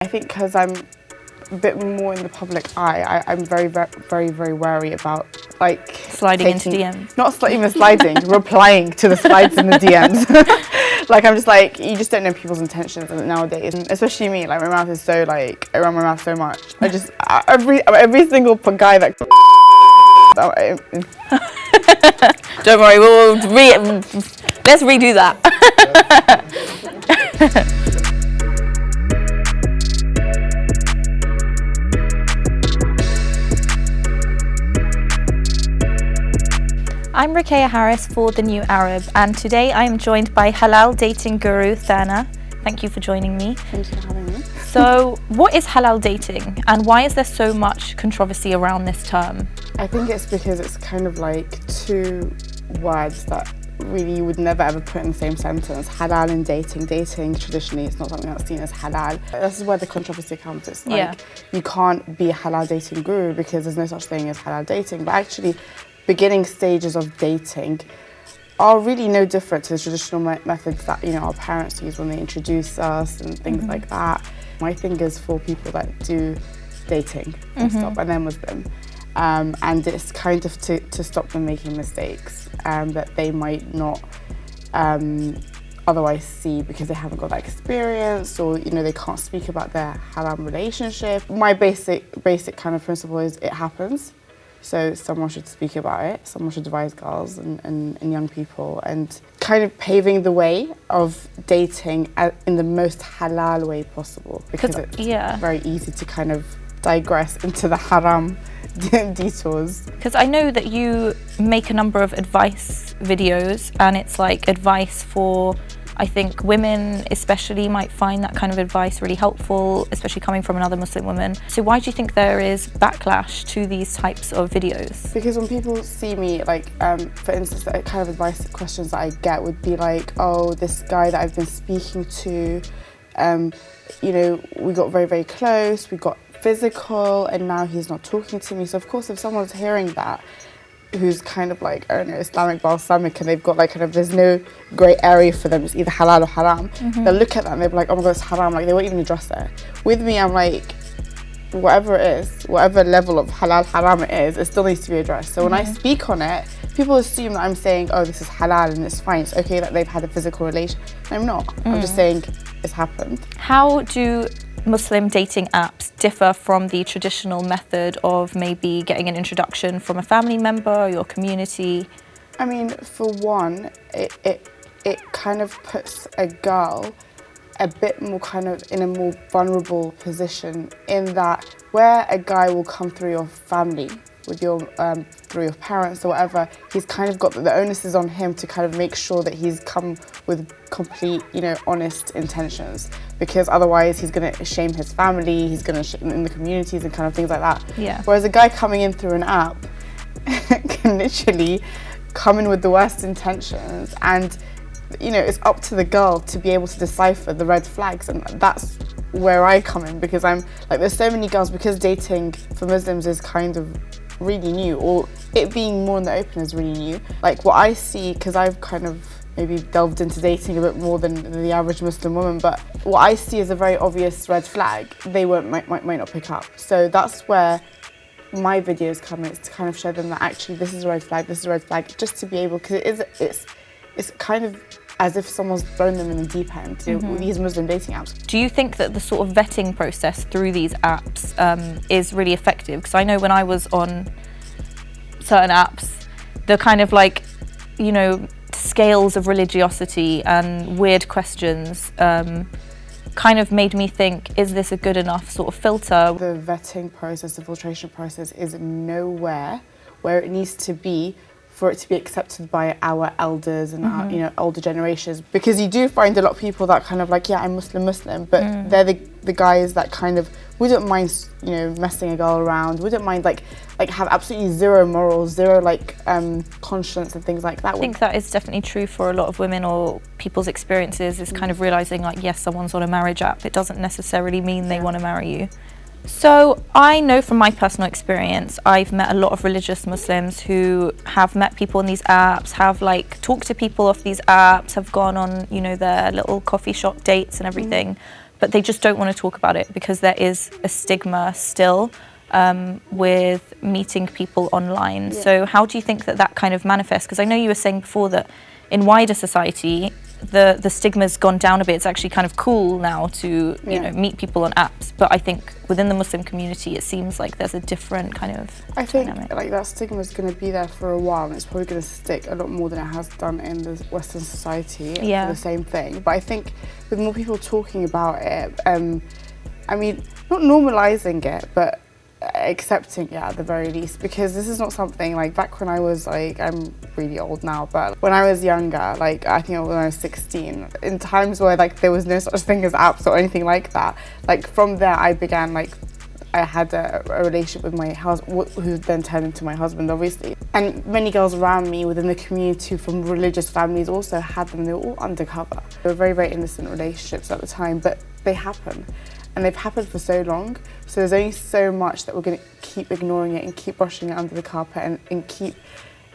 I think because I'm a bit more in the public eye, I'm very wary about like sliding into DMs. Not even sliding, replying to the slides in the DMs. Like I'm just like, you just don't know people's intentions nowadays, and especially me. Like my mouth is so like, I run my mouth so much. I just every single guy that. Don't worry, let's redo that. I'm Ruqayyah Harris for The New Arab, and today I am joined by halal dating guru Thanna. Thank you for joining me. Thank you for having me. So, what is halal dating, and why is there so much controversy around this term? I think it's because it's kind of like two words that really you would never ever put in the same sentence. Halal and dating. Dating traditionally it's not something that's seen as halal. This is where the controversy comes. It's like you can't be a halal dating guru because there's no such thing as halal dating. But actually, beginning stages of dating are really no different to the traditional methods that our parents use when they introduce us and things like that. My thing is for people that do dating and they're Muslim. And it's kind of to stop them making mistakes that they might not otherwise see because they haven't got that experience, or they can't speak about their haram relationship. My basic kind of principle is it happens, so someone should speak about it. Someone should advise girls and young people, and kind of paving the way of dating in the most halal way possible, because it's very easy to kind of digress into the haram detours. Because I know that you make a number of advice videos, and it's like advice for, I think women especially might find that kind of advice really helpful, especially coming from another Muslim woman. So why do you think there is backlash to these types of videos? Because when people see me, like for instance, the kind of advice questions that I get would be like, oh, this guy that I've been speaking to, we got very close, we got physical, and now he's not talking to me. So of course, if someone's hearing that, who's kind of like, I don't know, Islamic, balsamic, and they've got like kind of, there's no grey area for them, it's either halal or haram, they'll look at that and they'll be like, oh my god, it's haram, like they won't even address it. With me, I'm like, whatever it is, whatever level of halal, haram it is, it still needs to be addressed. So when I speak on it, people assume that I'm saying, oh, this is halal and it's fine, it's okay that they've had a physical relation. I'm not. I'm just saying it's happened. How do Muslim dating apps differ from the traditional method of maybe getting an introduction from a family member or your community? I mean, for one, it kind of puts a girl a bit more kind of in a more vulnerable position, in that where a guy will come through your family, with your through your parents or whatever, he's kind of got the onus is on him to kind of make sure that he's come with complete, honest intentions, because otherwise he's going to shame his family, he's going to shame in the communities and kind of things like that. Yeah. Whereas a guy coming in through an app can literally come in with the worst intentions, and it's up to the girl to be able to decipher the red flags, and that's where I come in, because I'm like, there's so many girls, because dating for Muslims is kind of really new, or it being more in the open is really new. Like what I see, because I've kind of maybe delved into dating a bit more than the average Muslim woman, but what I see is a very obvious red flag they might not pick up. So that's where my videos come in, it's to kind of show them that actually this is a red flag, this is a red flag, just to be able, because it's kind of as if someone's thrown them in the deep end, with these Muslim dating apps. Do you think that the sort of vetting process through these apps is really effective? Because I know when I was on certain apps, the kind of like, scales of religiosity and weird questions kind of made me think, is this a good enough sort of filter? The vetting process, the filtration process is nowhere where it needs to be for it to be accepted by our elders and our, older generations, because you do find a lot of people that kind of like, yeah, I'm Muslim, but they're the guys that kind of wouldn't mind, messing a girl around, wouldn't mind like have absolutely zero morals, zero conscience and things like that. I think that is definitely true for a lot of women, or people's experiences is kind of realizing like, yes, someone's on a marriage app, it doesn't necessarily mean they want to marry you. So I know from my personal experience, I've met a lot of religious Muslims who have met people on these apps, have talked to people off these apps, have gone on, their little coffee shop dates and everything. but they just don't want to talk about it because there is a stigma still with meeting people online. Yeah. So how do you think that that kind of manifests? Because I know you were saying before that in wider society, the stigma's gone down a bit. It's actually kind of cool now to you know, meet people on apps. But I think within the Muslim community, it seems like there's a different kind of dynamic. Like that stigma is going to be there for a while, and it's probably going to stick a lot more than it has done in the Western society for the same thing. But I think with more people talking about it, I mean, not normalising it, but accepting it at the very least, because this is not something like back when I was like, I'm really old now, but when I was younger, like I think when I was 16, in times where like there was no such thing as apps or anything like that, like from there I began like, I had a relationship with my husband, who then turned into my husband obviously, and many girls around me within the community from religious families also had them. They were all undercover. They were very, very innocent relationships at the time, but they happen. And they've happened for so long, so there's only so much that we're going to keep ignoring it and keep brushing it under the carpet and keep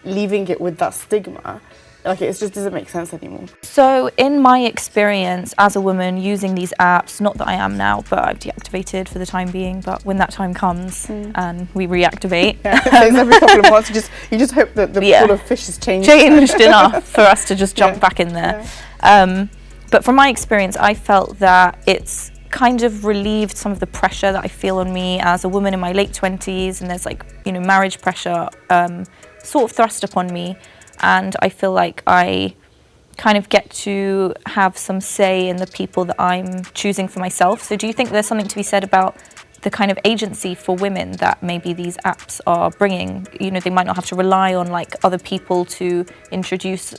leaving it with that stigma. Like it just doesn't make sense anymore. So in my experience as a woman using these apps, not that I am now, but I've deactivated for the time being, but when that time comes and we reactivate. There's every couple of months, you just hope that the pool of fish has changed enough for us to just jump back in there. But from my experience, I felt that it's kind of relieved some of the pressure that I feel on me as a woman in my late 20s, and there's like, you know, marriage pressure sort of thrust upon me, and I feel like I kind of get to have some say in the people that I'm choosing for myself. So do you think there's something to be said about the kind of agency for women that maybe these apps are bringing? You know, they might not have to rely on like other people to introduce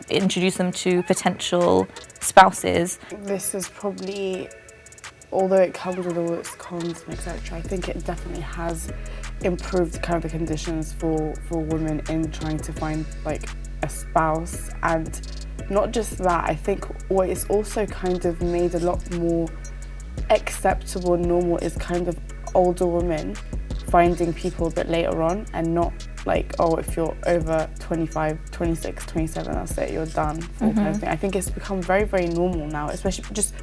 them to potential spouses. This is probably, although it comes with all its cons and etc., I think it definitely has improved kind of the conditions for women in trying to find like a spouse. And not just that, I think what it's also kind of made a lot more acceptable and normal is kind of older women finding people a bit later on, and not like, oh, if you're over 25, 26, 27, that's it, you're done, kind of thing. I think it's become very, very normal now, especially just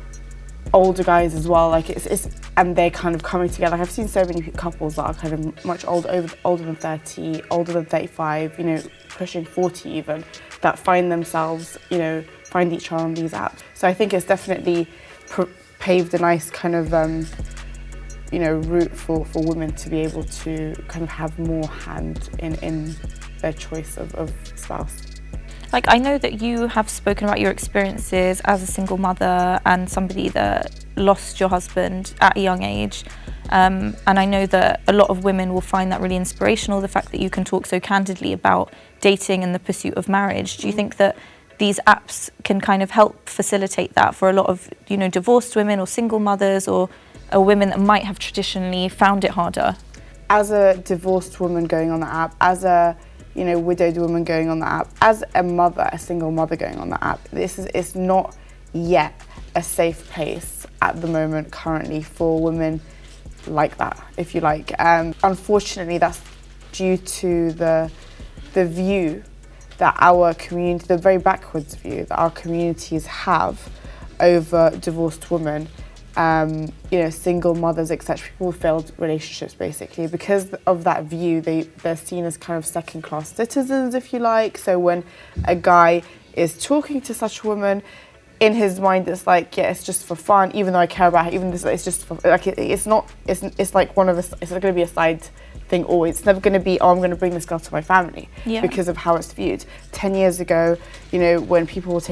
older guys as well, like it's and they're kind of coming together. Like I've seen so many couples that are kind of much older than 30, older than 35, you know, pushing 40 even, that find themselves, you know, find each other on these apps. So I think it's definitely paved a nice kind of you know, route for women to be able to kind of have more hand in their choice of spouse. Like, I know that you have spoken about your experiences as a single mother and somebody that lost your husband at a young age. And I know that a lot of women will find that really inspirational, the fact that you can talk so candidly about dating and the pursuit of marriage. Do you think that these apps can kind of help facilitate that for a lot of, you know, divorced women or single mothers or women that might have traditionally found it harder? As a divorced woman going on the app, as a, you know, widowed woman going on the app, as a mother, a single mother going on the app, it's not yet a safe place at the moment currently for women like that, if you like. Unfortunately, that's due to the view that our community, the very backwards view that our communities have over divorced women, you know, single mothers, etc., people with failed relationships, basically. Because of that view, they're seen as kind of second-class citizens, if you like. So when a guy is talking to such a woman, in his mind, it's like, yeah, it's just for fun. Even though I care about her, even this, it's just for like, it's not. It's like one of us. It's not going to be a side thing always. It's never going to be, oh, I'm going to bring this girl to my family, because of how it's viewed. 10 years ago, you know, when girls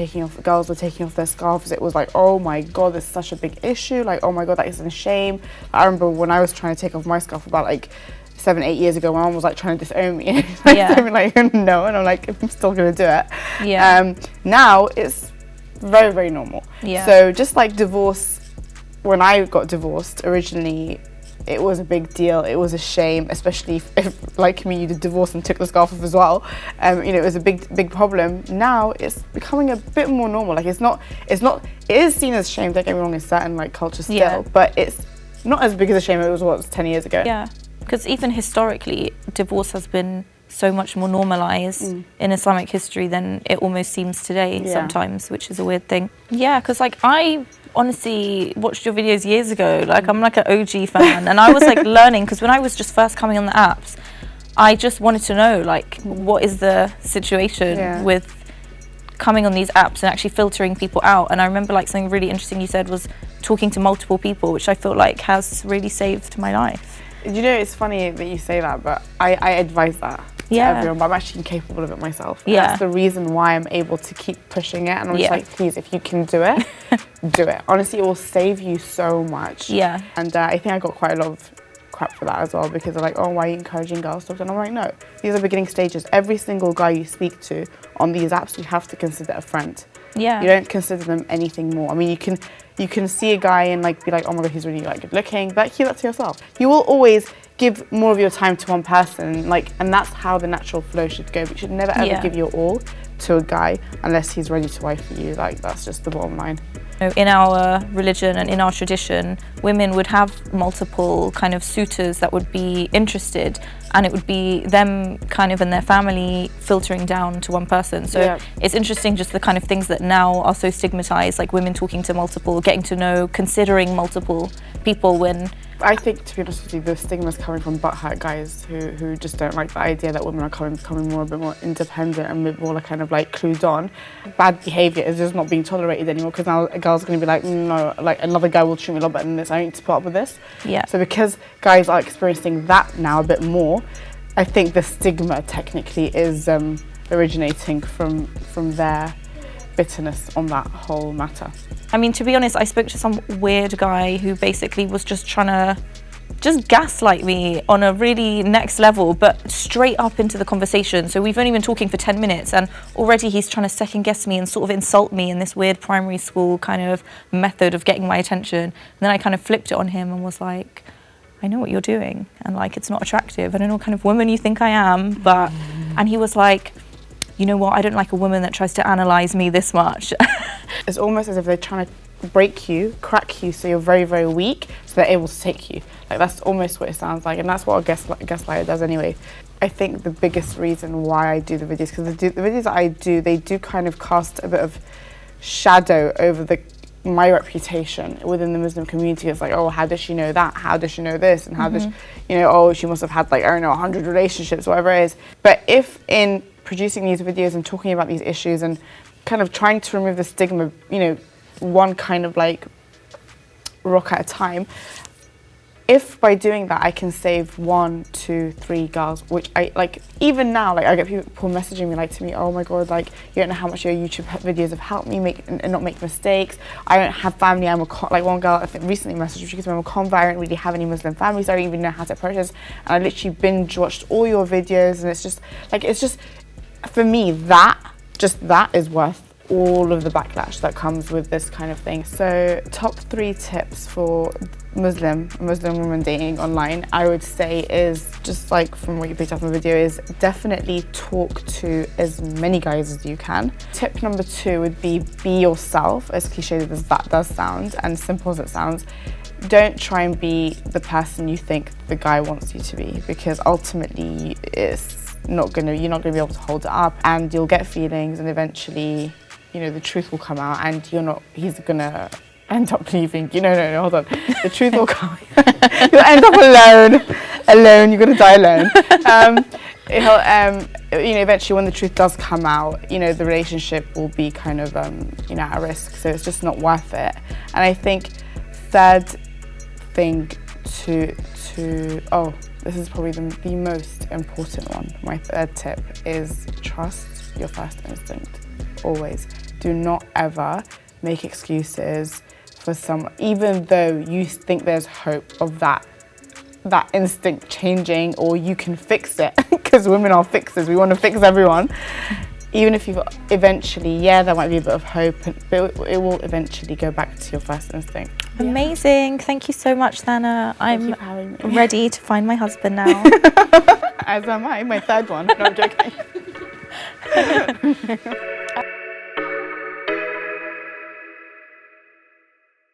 were taking off their scarves, it was like, oh my God, this is such a big issue. Like, oh my God, that is a shame. I remember when I was trying to take off my scarf about like 7-8 years ago, my mom was like trying to disown me. Like, no, and I'm like, I'm still going to do it. Now it's very, very normal. So just like divorce, when I got divorced originally, it was a big deal. It was a shame, especially if like me, you did divorce and took the scarf off as well. You know, it was a big problem. Now it's becoming a bit more normal. Like it is seen as shame, don't get me wrong, in certain like cultures still, but it's not as big as a shame as it was 10 years ago. Yeah, because even historically, divorce has been so much more normalized in Islamic history than it almost seems today sometimes, which is a weird thing. Yeah, because like I honestly watched your videos years ago. Like I'm like an OG fan, and I was like learning, because when I was just first coming on the apps, I just wanted to know like what is the situation with coming on these apps and actually filtering people out. And I remember like something really interesting you said was talking to multiple people, which I feel like has really saved my life. You know, it's funny that you say that, but I advise that to everyone, but I'm actually incapable of it myself. Yeah. That's the reason why I'm able to keep pushing it, and I'm just like, please, if you can do it, do it. Honestly, it will save you so much. Yeah. And I think I got quite a lot of crap for that as well, because they're like, oh, why are you encouraging girls stuff? And I'm like, no, these are beginning stages. Every single guy you speak to on these apps, you have to consider a friend. Yeah. You don't consider them anything more. I mean, you can see a guy and like be like, oh my god, he's really like good looking, but keep that to yourself. You will always give more of your time to one person, like, and that's how the natural flow should go. But you should never ever give your all to a guy unless he's ready to wife for you. Like, that's just the bottom line. In our religion and in our tradition, women would have multiple kind of suitors that would be interested, and it would be them kind of and their family filtering down to one person. So it's interesting just the kind of things that now are so stigmatized, like women talking to multiple, getting to know, considering multiple people, when I think, to be honest with you, the stigma is coming from butthurt guys who just don't like the idea that women are becoming a bit more independent and a bit more like kind of like clued on. Bad behaviour is just not being tolerated anymore, because now a girl's going to be like, no, like another guy will treat me a lot better than this, I need to put up with this. Yeah. So because guys are experiencing that now a bit more, I think the stigma technically is originating from their bitterness on that whole matter. I mean, to be honest, I spoke to some weird guy who basically was just trying to just gaslight me on a really next level, but straight up into the conversation. So we've only been talking for 10 minutes and already he's trying to second guess me and sort of insult me in this weird primary school kind of method of getting my attention. And then I kind of flipped it on him and was like, I know what you're doing, and like, it's not attractive. I don't know what kind of woman you think I am, but, and he was like, you know what, I don't like a woman that tries to analyse me this much. It's almost as if they're trying to break you, crack you, so you're very, very weak, so they're able to take you. Like, that's almost what it sounds like, and that's what a gaslighter does anyway. I think the biggest reason why I do the videos, because the videos that I do, they do kind of cast a bit of shadow over my reputation within the Muslim community. It's like, oh, how does she know that? How does she know this? And how does she, you know, oh, she must have had like, I don't know, 100 relationships, whatever it is. But if in producing these videos and talking about these issues and kind of trying to remove the stigma, you know, one kind of like rock at a time, if by doing that I can save 1, 2, 3 girls, which I like, even now, like I get people messaging me like to me, oh my god, like you don't know how much your YouTube videos have helped me make and not make mistakes. I don't have family. I'm a like one girl I think recently messaged me, she goes, I'm a convert, I don't really have any Muslim families, I don't even know how to approach this, and I literally binge watched all your videos, and it's just for me that is worth all of the backlash that comes with this kind of thing. So top 3 tips for Muslim women dating online, I would say, is just like from what you picked up in the video, is definitely talk to as many guys as you can. Tip number 2 would be yourself, as cliched as that does sound and simple as it sounds. Don't try and be the person you think the guy wants you to be, because ultimately you're not gonna be able to hold it up, and you'll get feelings, and eventually, you know, the truth will come out, and he's gonna end up leaving. No, hold on. The truth will come. You'll end up alone. You're gonna die alone. You know, eventually when the truth does come out, you know, the relationship will be kind of, you know, at risk. So it's just not worth it. And I think third thing this is probably the most important one. My third tip is trust your first instinct. Always. Do not ever make excuses for someone, even though you think there's hope of that instinct changing, or you can fix it, because women are fixers. We want to fix everyone. Even if you eventually, there might be a bit of hope, but it will eventually go back to your first instinct. Amazing. Thank you so much, Thanna. I'm ready to find my husband now. As am I, my third one. No, I'm joking.